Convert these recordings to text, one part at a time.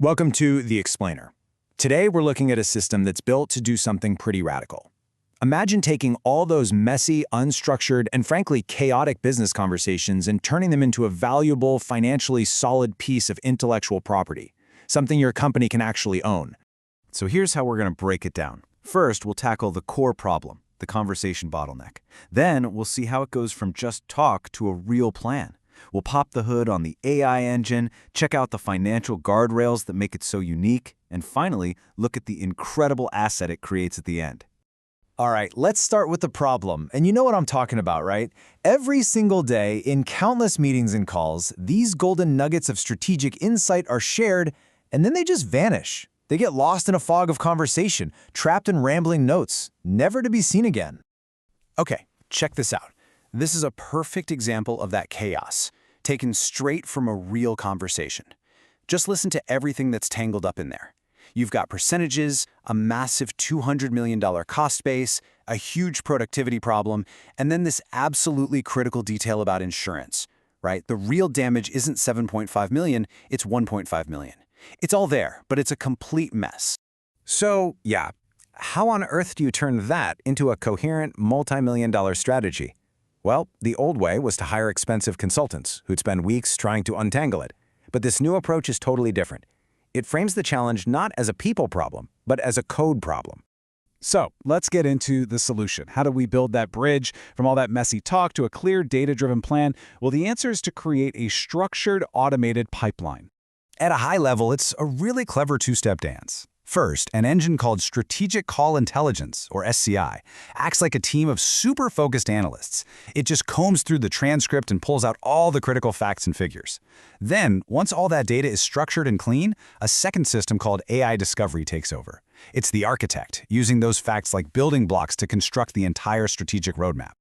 Welcome to The Explainer. Today we're looking at a system that's built to do something pretty radical. Imagine taking all those messy, unstructured, and frankly chaotic business conversations and turning them into a valuable, financially solid piece of intellectual property, something your company can actually own. So here's how we're going to break it down. First, we'll tackle the core problem, the conversation bottleneck. Then, we'll see how it goes from just talk to a real plan. We'll pop the hood on the AI engine, check out the financial guardrails that make it so unique, and finally, look at the incredible asset it creates at the end. All right, let's start with the problem. And you know what I'm talking about, right? Every single day, in countless meetings and calls, these golden nuggets of strategic insight are shared, and then they just vanish. They get lost in a fog of conversation, trapped in rambling notes, never to be seen again. Okay, check this out. This is a perfect example of that chaos, taken straight from a real conversation. Just listen to everything that's tangled up in there. You've got percentages, a massive $200 million cost base, a huge productivity problem, and then this absolutely critical detail about insurance, right? The real damage isn't 7.5 million, it's 1.5 million. It's all there, but it's a complete mess. So, yeah, how on earth do you turn that into a coherent, multi-million-dollar strategy? Well, the old way was to hire expensive consultants who'd spend weeks trying to untangle it. But this new approach is totally different. It frames the challenge not as a people problem, but as a code problem. So let's get into the solution. How do we build that bridge from all that messy talk to a clear data-driven plan? Well, the answer is to create a structured, automated pipeline. At a high level, it's a really clever two-step dance. First, an engine called Strategic Call Intelligence, or SCI, acts like a team of super-focused analysts. It just combs through the transcript and pulls out all the critical facts and figures. Then, once all that data is structured and clean, a second system called AI Discovery takes over. It's the architect, using those facts like building blocks to construct the entire strategic roadmap.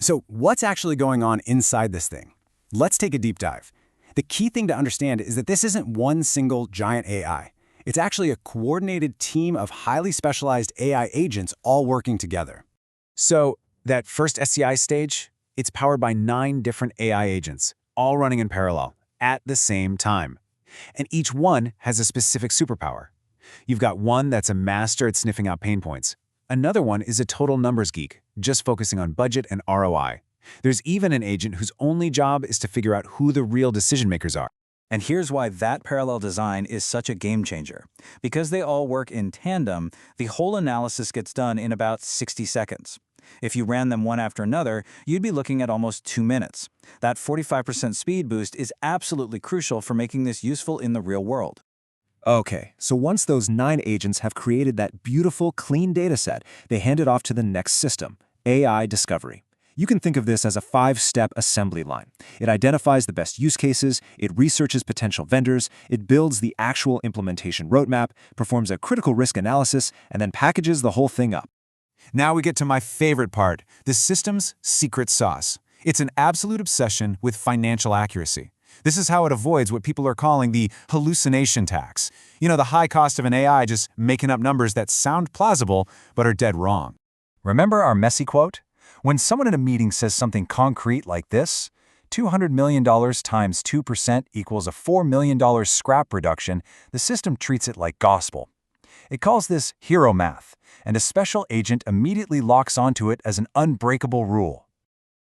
So what's actually going on inside this thing? Let's take a deep dive. The key thing to understand is that this isn't one single giant AI. It's actually a coordinated team of highly specialized AI agents all working together. So that first SCI stage, it's powered by 9 different AI agents, all running in parallel at the same time. And each one has a specific superpower. You've got one that's a master at sniffing out pain points. Another one is a total numbers geek, just focusing on budget and ROI. There's even an agent whose only job is to figure out who the real decision makers are. And here's why that parallel design is such a game changer. Because they all work in tandem, the whole analysis gets done in about 60 seconds. If you ran them one after another, you'd be looking at almost 2 minutes. That 45% speed boost is absolutely crucial for making this useful in the real world. Okay, so once those 9 agents have created that beautiful, clean dataset, they hand it off to the next system, AI Discovery. You can think of this as a 5-step assembly line. It identifies the best use cases, it researches potential vendors, it builds the actual implementation roadmap, performs a critical risk analysis, and then packages the whole thing up. Now we get to my favorite part, the system's secret sauce. It's an absolute obsession with financial accuracy. This is how it avoids what people are calling the hallucination tax. You know, the high cost of an AI just making up numbers that sound plausible but are dead wrong. Remember our messy quote? When someone in a meeting says something concrete like this, $200 million times 2% equals a $4 million scrap reduction, the system treats it like gospel. It calls this hero math, and a special agent immediately locks onto it as an unbreakable rule.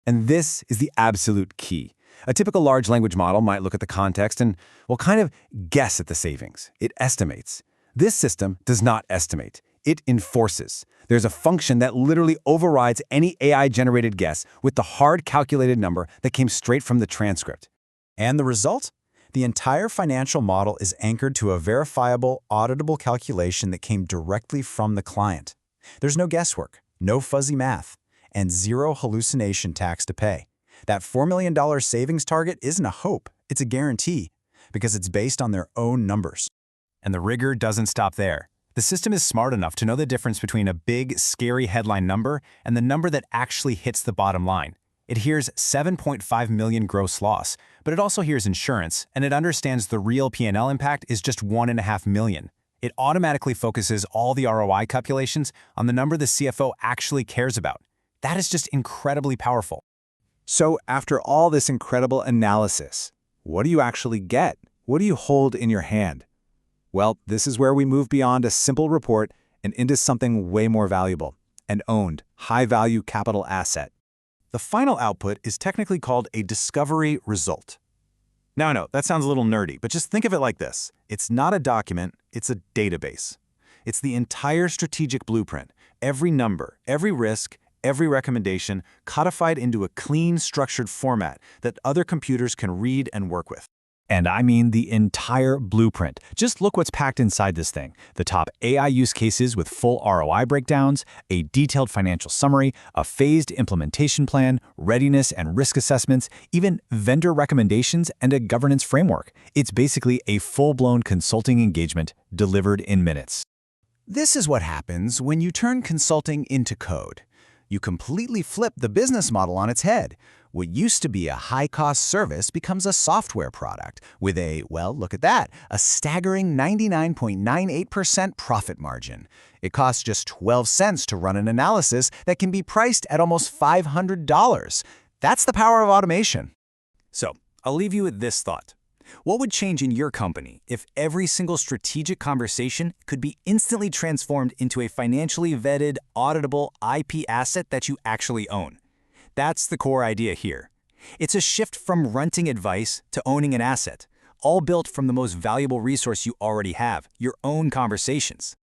And this is the absolute key. A typical large language model might look at the context and, well, kind of guess at the savings. It estimates. This system does not estimate. It enforces. There's a function that literally overrides any AI-generated guess with the hard calculated number that came straight from the transcript. And the result? The entire financial model is anchored to a verifiable, auditable calculation that came directly from the client. There's no guesswork, no fuzzy math, and zero hallucination tax to pay. That $4 million savings target isn't a hope, it's a guarantee, because it's based on their own numbers. And the rigor doesn't stop there. The system is smart enough to know the difference between a big, scary headline number and the number that actually hits the bottom line. It hears 7.5 million gross loss, but it also hears insurance, and it understands the real P&L impact is just 1.5 million. It automatically focuses all the ROI calculations on the number the CFO actually cares about. That is just incredibly powerful. So after all this incredible analysis, what do you actually get? What do you hold in your hand? Well, this is where we move beyond a simple report and into something way more valuable, an owned, high-value capital asset. The final output is technically called a discovery result. Now, I know, that sounds a little nerdy, but just think of it like this. It's not a document, it's a database. It's the entire strategic blueprint, every number, every risk, every recommendation, codified into a clean, structured format that other computers can read and work with. And I mean the entire blueprint. Just look what's packed inside this thing. The top AI use cases with full ROI breakdowns, a detailed financial summary, a phased implementation plan, readiness and risk assessments, even vendor recommendations, and a governance framework. It's basically a full-blown consulting engagement delivered in minutes. This is what happens when you turn consulting into code. You completely flip the business model on its head. What used to be a high-cost service becomes a software product with a, well, look at that, a staggering 99.98% profit margin. It costs just 12 cents to run an analysis that can be priced at almost $500. That's the power of automation. So, I'll leave you with this thought. What would change in your company if every single strategic conversation could be instantly transformed into a financially vetted, auditable IP asset that you actually own? That's the core idea here. It's a shift from renting advice to owning an asset, all built from the most valuable resource you already have, your own conversations.